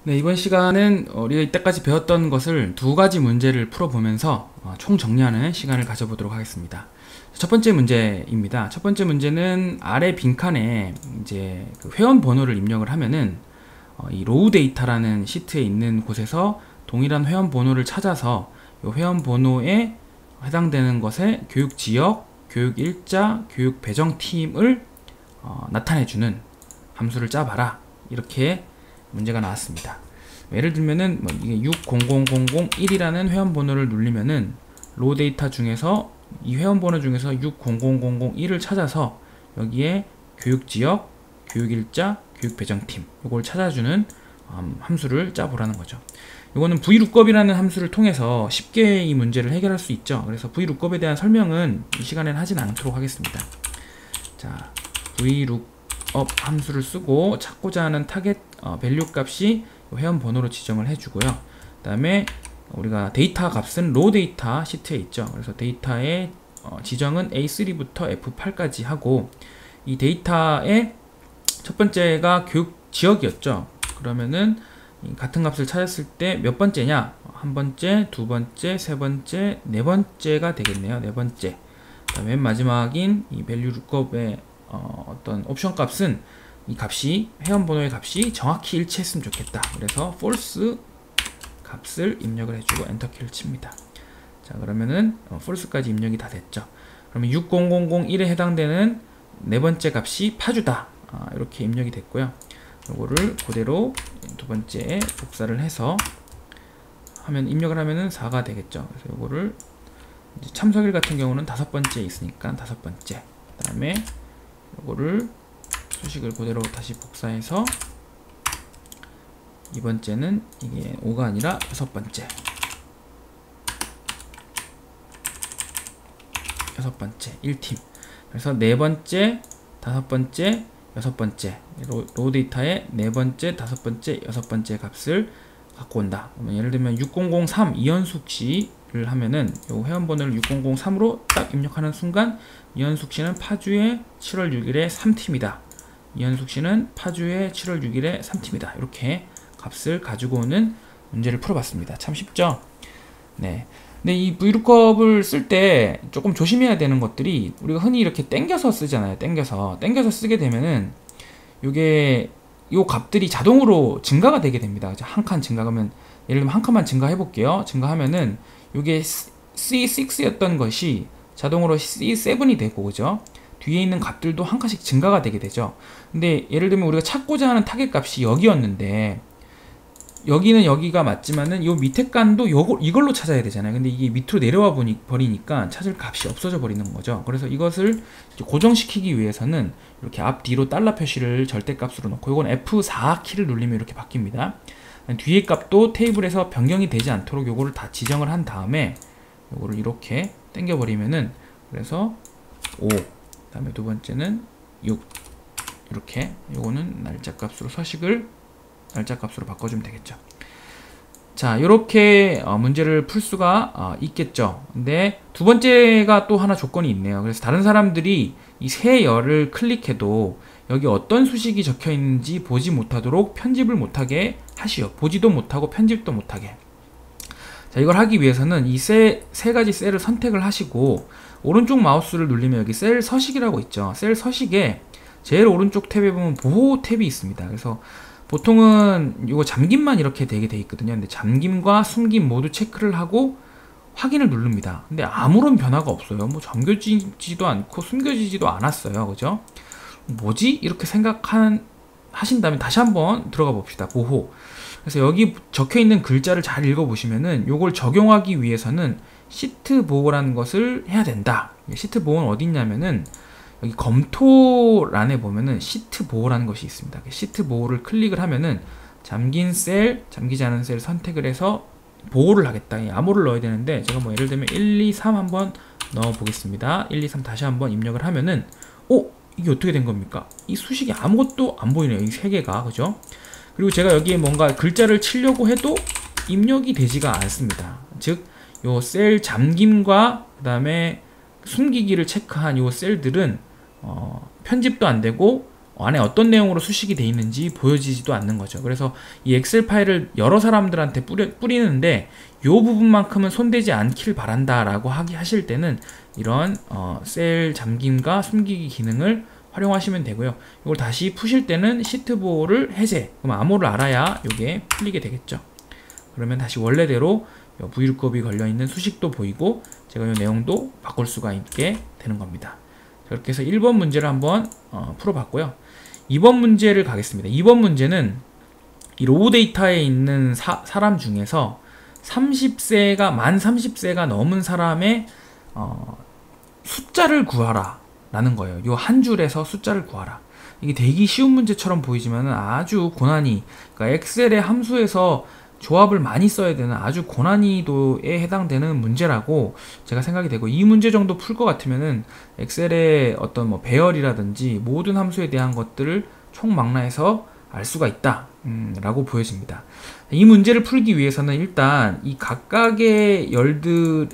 네, 이번 시간은 우리가 이때까지 배웠던 것을 두 가지 문제를 풀어보면서 총 정리하는 시간을 가져보도록 하겠습니다. 첫 번째 문제입니다. 첫 번째 문제는 아래 빈칸에 이제 그 회원 번호를 입력을 하면은 이 로우 데이터라는 시트에 있는 곳에서 동일한 회원 번호를 찾아서 이 회원 번호에 해당되는 것의 교육 지역, 교육 일자, 교육 배정팀을 나타내주는 함수를 짜봐라. 이렇게 문제가 나왔습니다. 예를 들면은 이게 60001이라는 회원 번호를 누르면은 로우 데이터 중에서 이 회원 번호 중에서 60001을 찾아서 여기에 교육 지역, 교육 일자, 교육 배정팀 이걸 찾아주는 함수를 짜보라는 거죠. 이거는 VLOOKUP이라는 함수를 통해서 쉽게 이 문제를 해결할 수 있죠. 그래서 VLOOKUP에 대한 설명은 이 시간에는 하진 않도록 하겠습니다. 자, VLOOKUP 함수를 쓰고 찾고자 하는 타겟 밸류 값이 회원 번호로 지정을 해주고요. 그 다음에 우리가 데이터 값은 로 데이터 시트에 있죠. 그래서 데이터의 지정은 A3부터 F8까지 하고, 이 데이터의 첫 번째가 교육 지역이었죠. 그러면은 같은 값을 찾았을 때 몇 번째냐? 한 번째, 두 번째, 세 번째, 네 번째가 되겠네요. 네 번째. 그다음에 맨 마지막인 이 밸류 룩업의 어떤 옵션 값은 이 값이 회원 번호의 값이 정확히 일치했으면 좋겠다. 그래서 false 값을 입력을 해주고 엔터키를 칩니다. 자, 그러면은 false까지 입력이 다 됐죠. 그러면 60001에 해당되는 네 번째 값이 파주다. 이렇게 입력이 됐고요. 이거를 그대로 두 번째에 복사를 해서 하면 입력을 하면은 4가 되겠죠. 그래서 이거를 참석일 같은 경우는 다섯 번째에 있으니까 다섯 번째. 그다음에 이거를 수식을 그대로 다시 복사해서 이번째는 이게 5가 아니라 여섯 번째. 여섯 번째 1팀. 그래서 네 번째, 다섯 번째, 여섯 번째 로우 데이터의 네 번째, 다섯 번째, 여섯 번째 값을 갖고 온다. 그러면 예를 들면 6003 이현숙 씨를 하면은 요 회원 번호를 6003으로 딱 입력하는 순간 이현숙 씨는 파주의 7월 6일에 3팀이다. 이현숙 씨는 파주의 7월 6일에 3팀이다. 이렇게 값을 가지고 오는 문제를 풀어봤습니다. 참 쉽죠? 네. 근데 이 VLOOKUP을 쓸 때 조금 조심해야 되는 것들이, 우리가 흔히 이렇게 땡겨서 쓰잖아요. 땡겨서 쓰게 되면은 요게 요 값들이 자동으로 증가가 되게 됩니다. 한 칸 증가하면, 예를 들면 한 칸만 증가해 볼게요. 증가하면은 요게 C6였던 것이 자동으로 C7이 되고, 그죠? 뒤에 있는 값들도 한 칸씩 증가가 되게 되죠. 근데 예를 들면 우리가 찾고자 하는 타겟 값이 여기였는데, 여기는 여기가 맞지만은 요 밑에 칸도 이걸로 찾아야 되잖아요. 근데 이게 밑으로 내려와 버리니까 찾을 값이 없어져 버리는 거죠. 그래서 이것을 고정시키기 위해서는 이렇게 앞뒤로 달러 표시를 절대값으로 놓고, 이건 F4 키를 누르면 이렇게 바뀝니다. 뒤에 값도 테이블에서 변경이 되지 않도록 요거를 다 지정을 한 다음에 요거를 이렇게 당겨 버리면은, 그래서 5, 그다음에 두 번째는 6, 이렇게 요거는 날짜 값으로 서식을 날짜 값으로 바꿔주면 되겠죠. 자, 이렇게 문제를 풀 수가 있겠죠. 근데 두 번째가 또 하나 조건이 있네요. 그래서 다른 사람들이 이 세 열을 클릭해도 여기 어떤 수식이 적혀 있는지 보지 못하도록 편집을 못하게 하시오. 보지도 못하고 편집도 못하게. 자, 이걸 하기 위해서는 이 세 가지 셀을 선택을 하시고, 오른쪽 마우스를 누르면 여기 셀 서식이라고 있죠. 셀 서식에 제일 오른쪽 탭에 보면 보호 탭이 있습니다. 그래서 보통은 이거 잠김만 이렇게 되게 돼 있거든요. 근데 잠김과 숨김 모두 체크를 하고 확인을 누릅니다. 근데 아무런 변화가 없어요. 뭐 잠겨지지도 않고 숨겨지지도 않았어요. 그죠? 뭐지? 이렇게 하신다면 다시 한번 들어가 봅시다. 보호. 그래서 여기 적혀 있는 글자를 잘 읽어 보시면은 요걸 적용하기 위해서는 시트 보호라는 것을 해야 된다. 시트 보호는 어디 있냐면은 여기 검토란에 보면은 시트 보호라는 것이 있습니다. 시트 보호를 클릭을 하면은 잠긴 셀, 잠기지 않은 셀 선택을 해서 보호를 하겠다. 암호를 넣어야 되는데, 제가 뭐 예를 들면 1, 2, 3 한번 넣어 보겠습니다. 1, 2, 3 다시 한번 입력을 하면은, 이게 어떻게 된 겁니까? 이 수식이 아무것도 안 보이네요. 이 세 개가. 그죠? 그리고 제가 여기에 뭔가 글자를 치려고 해도 입력이 되지가 않습니다. 즉, 요 셀 잠김과 그 다음에 숨기기를 체크한 요 셀들은 편집도 안 되고 안에 어떤 내용으로 수식이 돼 있는지 보여지지도 않는 거죠. 그래서 이 엑셀 파일을 여러 사람들한테 뿌리는데 요 부분만큼은 손대지 않길 바란다 라고 하실 때는 이런 셀 잠김과 숨기기 기능을 활용하시면 되고요. 이걸 다시 푸실 때는 시트보호를 해제, 그럼 암호를 알아야 이게 풀리게 되겠죠. 그러면 다시 원래대로 Vlookup 걸려있는 수식도 보이고 제가 이 내용도 바꿀 수가 있게 되는 겁니다. 이렇게 해서 1번 문제를 한번 풀어봤고요. 2번 문제를 가겠습니다. 2번 문제는 이 로우 데이터에 있는 사람 중에서 만 30세가 넘은 사람의 숫자를 구하라 라는 거예요. 요 한 줄에서 숫자를 구하라. 이게 되게 쉬운 문제처럼 보이지만 아주 고난이, 그러니까 엑셀의 함수에서 조합을 많이 써야 되는 아주 고난이도에 해당되는 문제라고 제가 생각이 되고, 이 문제 정도 풀 것 같으면은 엑셀의 어떤 뭐 배열이라든지 모든 함수에 대한 것들을 총망라해서 알 수가 있다 라고 보여집니다. 이 문제를 풀기 위해서는 일단 이 각각의 열들이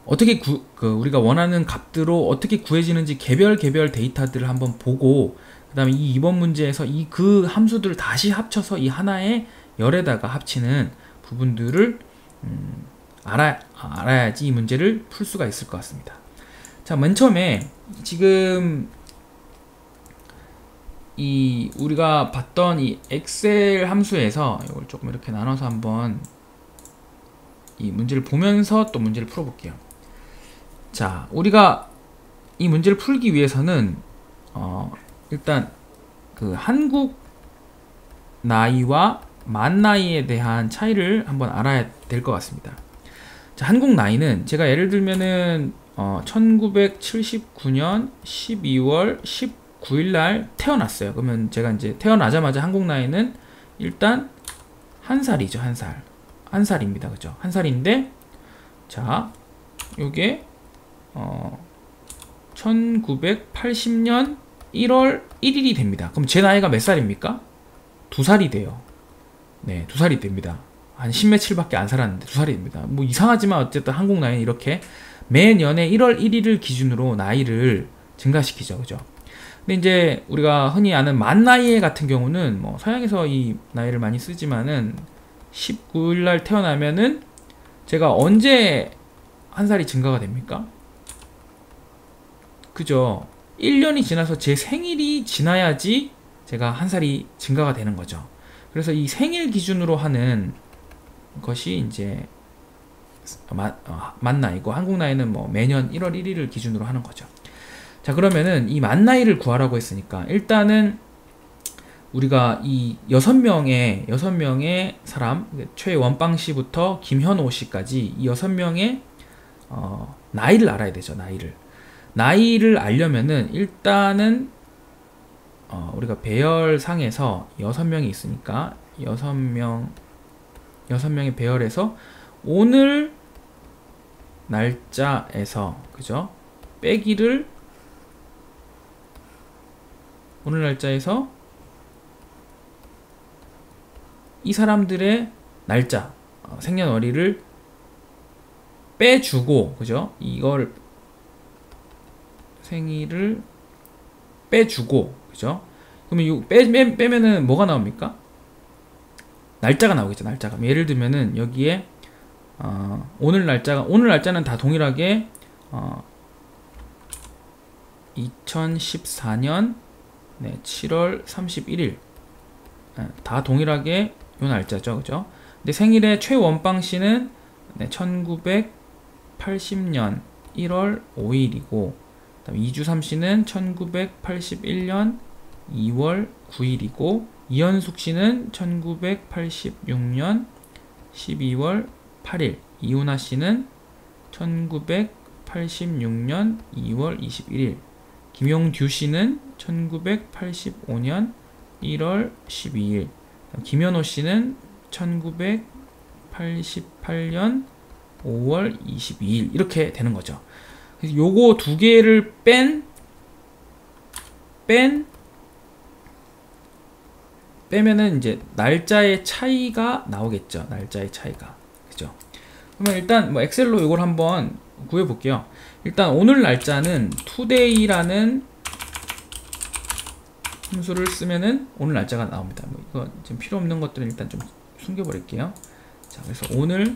어떻게 우리가 원하는 값대로 어떻게 구해지는지 개별 데이터들을 한번 보고, 그 다음에 이 2번 문제에서 그 함수들을 다시 합쳐서 이 하나의 열에다가 합치는 부분들을 알아야지 이 문제를 풀 수가 있을 것 같습니다. 자, 맨 처음에 지금 우리가 봤던 이 엑셀 함수에서 이걸 조금 이렇게 나눠서 한번 이 문제를 보면서 또 문제를 풀어볼게요. 자, 우리가 이 문제를 풀기 위해서는 일단 그 한국 나이와 만 나이에 대한 차이를 한번 알아야 될 것 같습니다. 자, 한국 나이는 제가 예를 들면은 1979년 12월 19일 날 태어났어요. 그러면 제가 이제 태어나자마자 한국 나이는 일단 한 살이죠. 한 살입니다. 그죠? 한 살인데, 자, 요게 1980년 1월 1일이 됩니다. 그럼 제 나이가 몇 살입니까? 2살이 돼요. 네, 2살이 됩니다. 한 10며칠밖에 안 살았는데 2살이 됩니다. 뭐 이상하지만 어쨌든 한국 나이는 이렇게 매년에 1월 1일을 기준으로 나이를 증가시키죠. 그죠? 근데 이제 우리가 흔히 아는 만 나이 같은 경우는 뭐 서양에서 이 나이를 많이 쓰지만은 19일 날 태어나면은 제가 언제 한 살이 증가가 됩니까? 그죠? 1년이 지나서 제 생일이 지나야지 제가 한 살이 증가가 되는 거죠. 그래서 이 생일 기준으로 하는 것이 이제 만 나이고, 한국 나이는 뭐 매년 1월 1일을 기준으로 하는 거죠. 자, 그러면은 이 만 나이를 구하라고 했으니까 일단은 우리가 이 6명의 사람, 최원빵 씨부터 김현호 씨까지 이 6명의 나이를 알아야 되죠. 나이를 알려면은 일단은 우리가 배열상에서 6명이 있으니까 6명의 배열에서 오늘 날짜에서, 그죠? 빼기를 오늘 날짜에서 이 사람들의 날짜, 생년월일을 빼주고, 그죠? 이걸 생일을 빼주고, 그죠? 그러면 빼면은 뭐가 나옵니까? 날짜가 나오겠죠. 날짜가. 예를 들면은 여기에 오늘 날짜는 다 동일하게 2014년 7월 31일 다 동일하게 요 날짜죠. 그죠? 근데 생일에 최원빵 씨는 1980년 1월 5일이고, 그다음에 이주삼 씨는 1981년 2월 9일이고, 이현숙 씨는 1986년 12월 8일, 이훈아 씨는 1986년 2월 21일, 김용듀 씨는 1985년 1월 12일, 김현호 씨는 1988년 5월 22일 이렇게 되는 거죠. 그래서 요거 두 개를 빼면은 이제 날짜의 차이가 나오겠죠. 날짜의 차이가. 그죠? 그러면 일단 뭐 엑셀로 이걸 한번 구해 볼게요. 일단 오늘 날짜는 today라는 함수를 쓰면은 오늘 날짜가 나옵니다. 뭐 이거 지금 필요 없는 것들은 일단 좀 숨겨버릴게요. 자, 그래서 오늘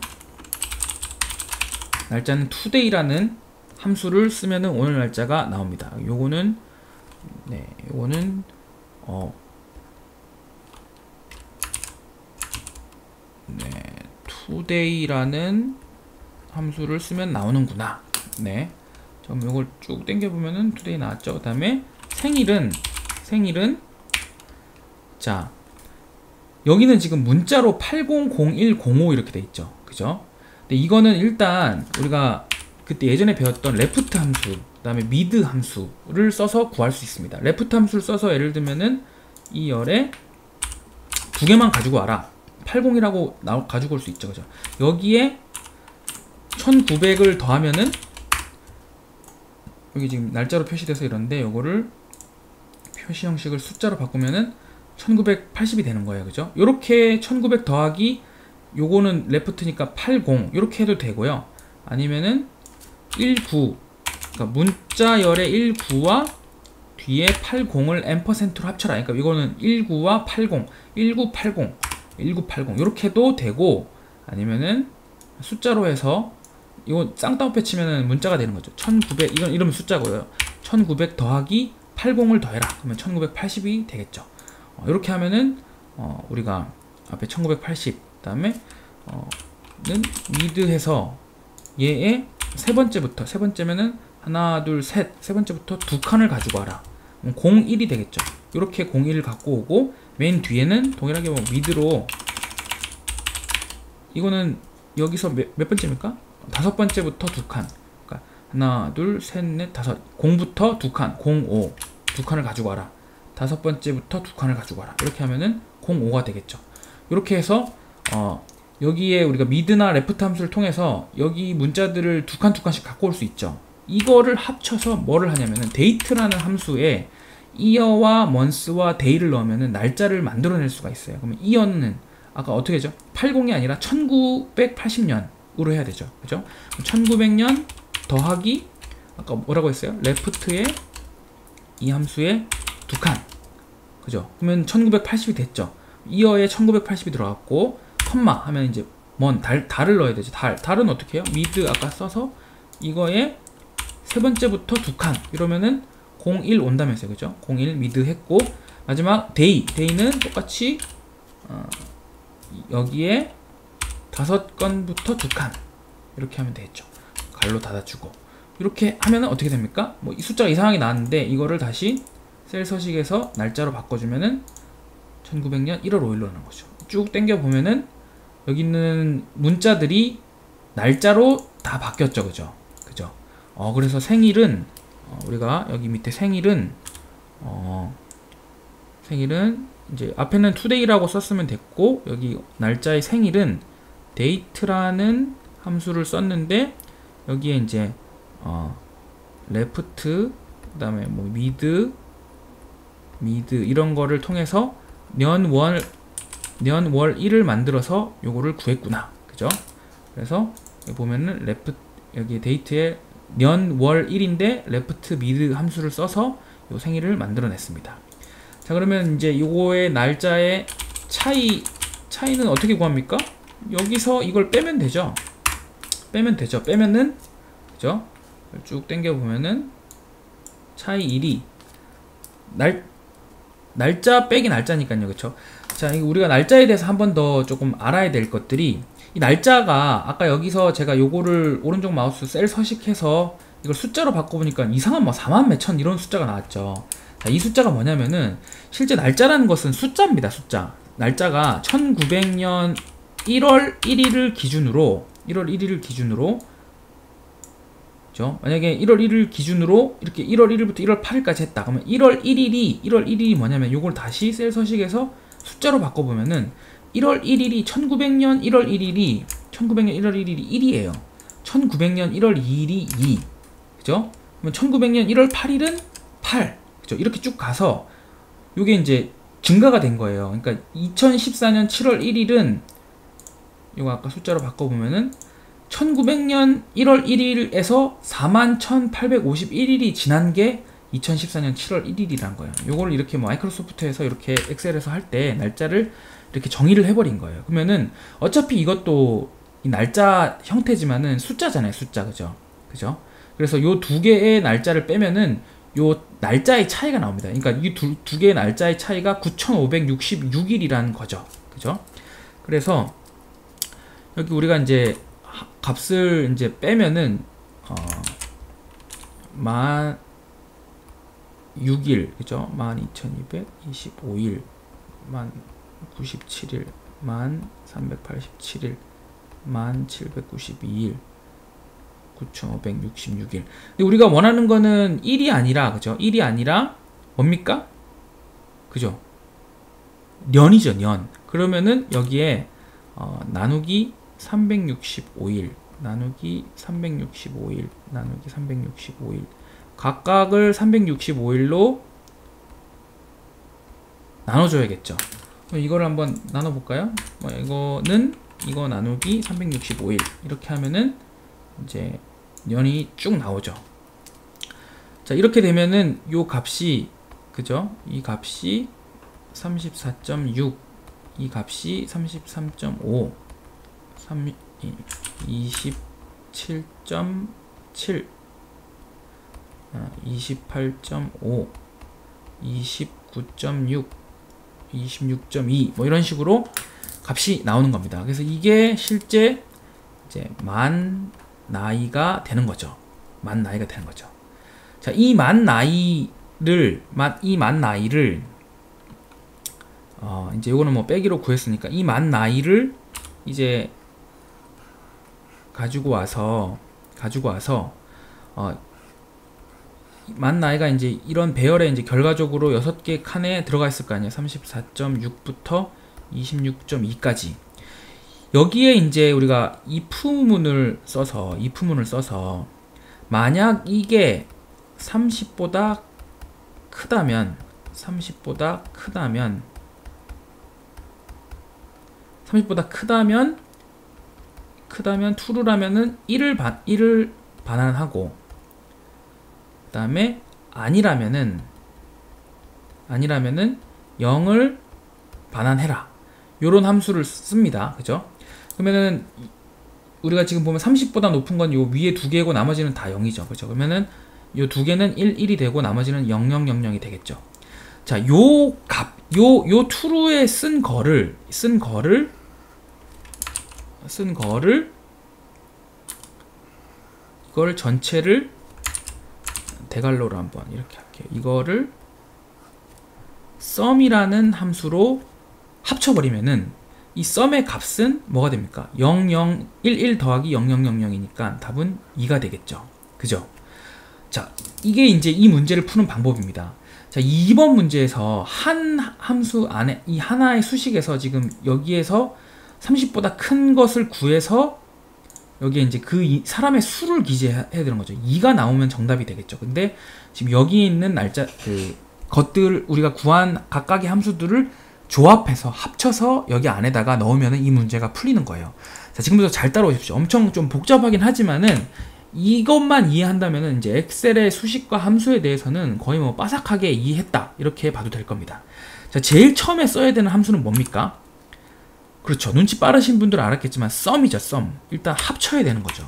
날짜는 today라는 함수를 쓰면은 오늘 날짜가 나옵니다. 요거는 네, 요거는 네, today라는 함수를 쓰면 나오는구나. 네, 그럼 요걸 쭉 당겨 보면은 today 나왔죠. 그 다음에 생일은 자, 여기는 지금 문자로 800105 이렇게 돼 있죠. 그죠? 근데 이거는 일단 우리가 그때 예전에 배웠던 레프트 함수, 그 다음에 미드 함수를 써서 구할 수 있습니다. 레프트 함수를 써서 예를 들면은 이 열에 두 개만 가지고 와라. 80이라고 가지고 올 수 있죠. 그죠? 여기에 1900을 더하면은 여기 지금 날짜로 표시돼서 이런데 요거를 표시 형식을 숫자로 바꾸면은 1980이 되는 거예요. 그죠? 요렇게 1900 더하기 요거는 레프트니까 80 요렇게 해도 되고요. 아니면은 19, 그러니까 문자열의 19와 뒤에 80을 %로 합쳐라. 그러니까 이거는 19와 80, 1980, 1980 요렇게 해도 되고, 아니면은 숫자로 해서 이거 쌍따옴표 치면은 문자가 되는 거죠. 1900, 이건 이러면 숫자고요. 1900 더하기 80을 더해라. 그러면 1980이 되겠죠. 이렇게 하면은 우리가 앞에 1980 그다음에 는 미드해서 얘의 세 번째면은 하나 둘 셋 세 번째부터 두 칸을 가지고 와라. 01이 되겠죠. 이렇게 01을 갖고 오고 맨 뒤에는 동일하게 뭐 미드로 이거는 여기서 몇 번째입니까? 다섯 번째부터 두 칸. 그러니까 하나 둘 셋 넷 다섯 0부터 두 칸 05 두 칸을 가지고 와라. 다섯 번째부터 두 칸을 가지고 와라. 이렇게 하면은 05가 되겠죠. 이렇게 해서 여기에 우리가 미드나 레프트 함수를 통해서 여기 문자들을 두 칸씩 갖고 올 수 있죠. 이거를 합쳐서 뭐를 하냐면은 데이트라는 함수에 이어와 month와 day를 넣으면은 날짜를 만들어낼 수가 있어요. 그러면 이어는 아까 어떻게 했죠? 80이 아니라 1980년으로 해야 되죠. 그죠? 1900년 더하기 아까 뭐라고 했어요? 레프트에 이 함수에 두 칸. 그죠? 그러면 1980이 됐죠. 이어에 1980이 들어갔고 컴마 하면 이제 달을 넣어야 되죠. 달은 어떻게 해요? 미드 아까 써서 이거에 세 번째부터 두 칸 이러면은 01 온다면서요. 그죠? 01 미드 했고 마지막 day는 똑같이 여기에 다섯 건부터 두 칸 이렇게 하면 되겠죠. 갈로 닫아주고 이렇게 하면은 어떻게 됩니까? 뭐 이 숫자가 이상하게 나왔는데 이거를 다시 셀 서식에서 날짜로 바꿔주면은 1900년 1월 5일로 하는 거죠. 쭉 당겨 보면은 여기 있는 문자들이 날짜로 다 바뀌었죠. 그죠? 그죠? 그래서 생일은 우리가 여기 밑에 생일은 이제 앞에는 today라고 썼으면 됐고 여기 날짜의 생일은 date라는 함수를 썼는데 여기에 이제 left 그다음에 뭐 mid 이런 거를 통해서 년월 1을 만들어서 요거를 구했구나. 그죠? 그래서 여기 보면은 left 여기 date에 년월 1인데 left mid 함수를 써서 요 생일을 만들어냈습니다. 자, 그러면 이제 요거의 날짜의 차이는 어떻게 구합니까? 여기서 이걸 빼면 되죠. 빼면은 그죠? 쭉 당겨 보면은 차이 1이 날짜 빼기 날짜니까요. 그쵸? 자, 우리가 날짜에 대해서 한 번 더 조금 알아야 될 것들이 이 날짜가 아까 여기서 제가 요거를 오른쪽 마우스 셀 서식해서 이걸 숫자로 바꿔보니까 이상한 뭐 4만 몇천 이런 숫자가 나왔죠. 자, 이 숫자가 뭐냐면은 실제 날짜라는 것은 숫자입니다. 숫자. 날짜가 1900년 1월 1일을 기준으로 그죠? 만약에 1월 1일 기준으로 이렇게 1월 1일부터 1월 8일까지 했다. 그러면 1월 1일이 뭐냐면 요걸 다시 셀 서식에서 숫자로 바꿔보면은 1월 1일이 1900년 1월 1일이 1이에요. 1900년 1월 2일이 2. 그죠? 그러면 1900년 1월 8일은 8. 그죠? 이렇게 쭉 가서 요게 이제 증가가 된 거예요. 그러니까 2014년 7월 1일은 요거 아까 숫자로 바꿔보면은 1900년 1월 1일에서 41,851일이 지난 게 2014년 7월 1일이란 거예요. 요걸 이렇게 뭐 마이크로소프트에서 이렇게 엑셀에서 할 때 날짜를 이렇게 정의를 해버린 거예요. 그러면은 어차피 이것도 이 날짜 형태지만은 숫자잖아요. 숫자. 그죠? 그죠? 그래서 요 두 개의 날짜를 빼면은 요 날짜의 차이가 나옵니다. 그러니까 이 두 개의 날짜의 차이가 9,566일이라는 거죠. 그죠? 그래서 여기 우리가 이제 값을 이제 빼면은 6일, 그죠? 12,225일, 97일, 1387일, 1792일, 9,566일. 근데 우리가 원하는 거는 1이 아니라, 그죠? 1이 아니라 뭡니까? 그죠? 년이죠, 년. 그러면은 여기에 나누기 365일, 나누기 365일, 나누기 365일. 각각을 365일로 나눠줘야겠죠. 이거를 한번 나눠볼까요? 이거는 이거 나누기 365일 이렇게 하면은 이제 년이 쭉 나오죠. 자, 이렇게 되면은 요 값이, 그죠? 이 값이 34.6, 이 값이 33.5, 27.7, 28.5, 29.6, 26.2 뭐 이런 식으로 값이 나오는 겁니다. 그래서 이게 실제 이제 만 나이가 되는 거죠. 만 나이가 되는 거죠. 자, 이 만 나이를 이제 요거는 뭐 빼기로 구했으니까 이 만 나이를 이제 가지고 와서 만 나이가 이제 이런 배열에 이제 결과적으로 6개 칸에 들어가 있을 거 아니에요. 34.6부터 26.2까지. 여기에 이제 우리가 if문을 써서 만약 이게 30보다 크다면 true라면은 1을 반환하고, 그 다음에 아니라면은 0을 반환해라. 요런 함수를 씁니다. 그죠? 그러면은 우리가 지금 보면 30보다 높은 건 요 위에 두 개고 나머지는 다 0이죠. 그죠? 그러면은 요 두 개는 1이 되고 나머지는 0000이 되겠죠. 자, 요 true에 쓴 거를 이걸 전체를 대괄호로 한번 이렇게 할게요. 이거를 sum이라는 함수로 합쳐버리면은 이 sum의 값은 뭐가 됩니까? 0011 더하기 0000이니까 답은 2가 되겠죠. 그죠? 자, 이게 이제 이 문제를 푸는 방법입니다. 자, 2번 문제에서 한 함수 안에 이 하나의 수식에서 지금 여기에서 30보다 큰 것을 구해서 여기에 이제 그 사람의 수를 기재해야 되는 거죠. 2가 나오면 정답이 되겠죠. 근데 지금 여기 있는 날짜, 것들, 우리가 구한 각각의 함수들을 조합해서 합쳐서 여기 안에다가 넣으면 이 문제가 풀리는 거예요. 자, 지금부터 잘 따라오십시오. 엄청 좀 복잡하긴 하지만은 이것만 이해한다면은 이제 엑셀의 수식과 함수에 대해서는 거의 뭐 빠삭하게 이해했다, 이렇게 봐도 될 겁니다. 자, 제일 처음에 써야 되는 함수는 뭡니까? 그렇죠. 눈치 빠르신 분들은 알았겠지만 sum이죠. sum. 일단 합쳐야 되는 거죠.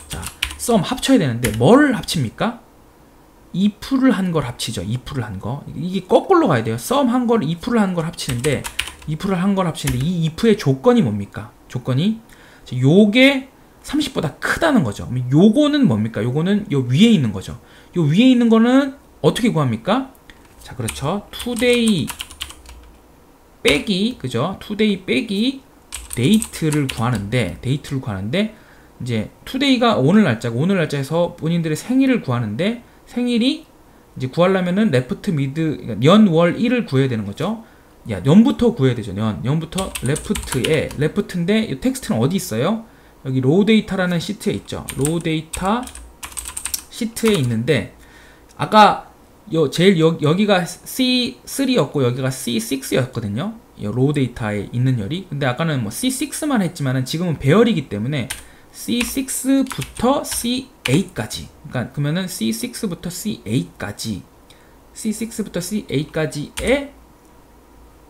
자, sum 합쳐야 되는데 뭘 합칩니까? if를 한 걸 합치죠. if를 한 거. 이게 거꾸로 가야 돼요. sum 한 걸 if를 한 걸 합치는데 이 if의 조건이 뭡니까? 조건이 요게 30보다 크다는 거죠. 요거는 뭡니까? 요거는 요 위에 있는 거죠. 요 위에 있는 거는 어떻게 구합니까? 자, 그렇죠. today 빼기, 그죠? today 빼기 date를 구하는데 이제 today가 오늘 날짜에서 본인들의 생일을 구하는데, 생일이 이제 구하려면은 left, mid, 그러니까 년, 월, 일을 구해야 되는 거죠. 야, 년부터 구해야 되죠. 년부터 left인데 이 텍스트는 어디 있어요? 여기 raw data라는 시트에 있죠. raw data 시트에 있는데, 아까 여기가 C3였고 여기가 C6였거든요. raw data에 있는 열이. 근데 아까는 뭐 C6만 했지만은 지금은 배열이기 때문에 C6부터 C8까지. 그러니까 그러면은 C6부터 C8까지, C6부터 C8까지의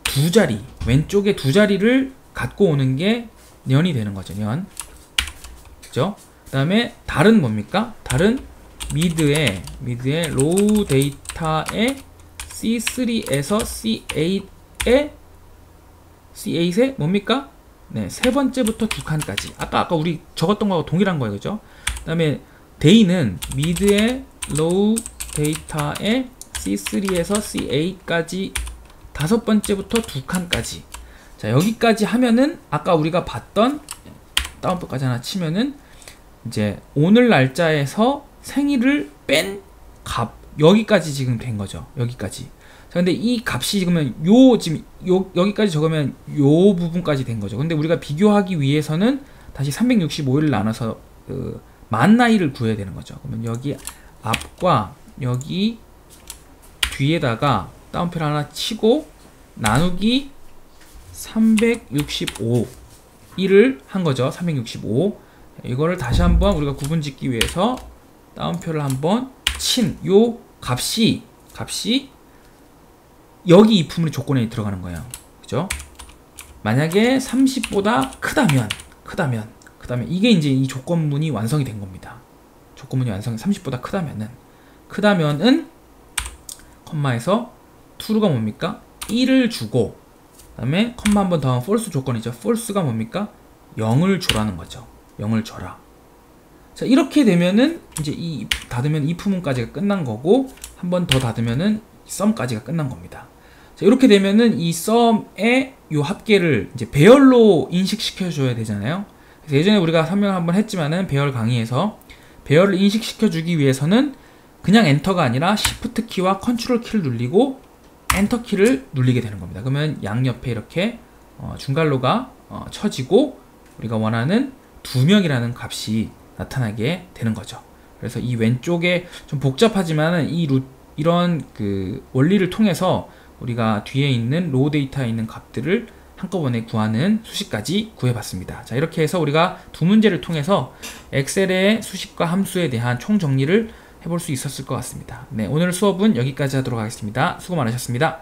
두 자리, 왼쪽에 두 자리를 갖고 오는 게 년이 되는 거죠. 년. 그죠? 그 다음에 달은 뭡니까? 달은 미드의 로우 데이터의 C3에서 C8의 뭡니까? 네, 세 번째부터 두 칸까지. 아까 우리 적었던 거하고 동일한 거예요. 그죠? 그 다음에 데이는 미드의 로우 데이터의 C3에서 C8까지 다섯 번째부터 두 칸까지. 자, 여기까지 하면은 아까 우리가 봤던 다운표까지 하나 치면은 이제 오늘 날짜에서 생일을 뺀 값, 여기까지 지금 된 거죠. 여기까지. 자, 근데 이 값이 지금 여기까지 적으면 요 부분까지 된 거죠. 근데 우리가 비교하기 위해서는 다시 365일을 나눠서 만 나이를 구해야 되는 거죠. 그러면 여기 앞과 여기 뒤에다가 다운표를 하나 치고 나누기 365일을 한 거죠. 365. 이거를 다시 한번 우리가 구분 짓기 위해서 다운표를 한번 친 요 값이 여기 이 품의 조건에 들어가는 거예요. 그죠? 만약에 30보다 크다면 이게 이제 이 조건문이 완성이 된 겁니다. 조건문이 완성이 30보다 크다면은 컴마에서 true가 뭡니까? 1을 주고, 그 다음에 컴마 한 번 더 하면 false 조건이죠. false가 뭡니까? 0을 줘라는 거죠. 0을 줘라. 자, 이렇게 되면은 이제 이 닫으면 이 부분까지가 끝난 거고, 한 번 더 닫으면은 sum까지가 끝난 겁니다. 자, 이렇게 되면은 이 sum의 요 합계를 이제 배열로 인식시켜 줘야 되잖아요. 그래서 예전에 우리가 설명을 한번 했지만은 배열 강의에서 배열을 인식시켜 주기 위해서는 그냥 엔터가 아니라 Shift 키와 컨트롤 키를 누르고 엔터 키를 누르게 되는 겁니다. 그러면 양옆에 이렇게 중괄호가 쳐지고 우리가 원하는 2명이라는 값이 나타나게 되는 거죠. 그래서 이 왼쪽에 좀 복잡하지만은 이런 그 원리를 통해서 우리가 뒤에 있는 로우 데이터에 있는 값들을 한꺼번에 구하는 수식까지 구해봤습니다. 자, 이렇게 해서 우리가 두 문제를 통해서 엑셀의 수식과 함수에 대한 총정리를 해볼 수 있었을 것 같습니다. 네, 오늘 수업은 여기까지 하도록 하겠습니다. 수고 많으셨습니다.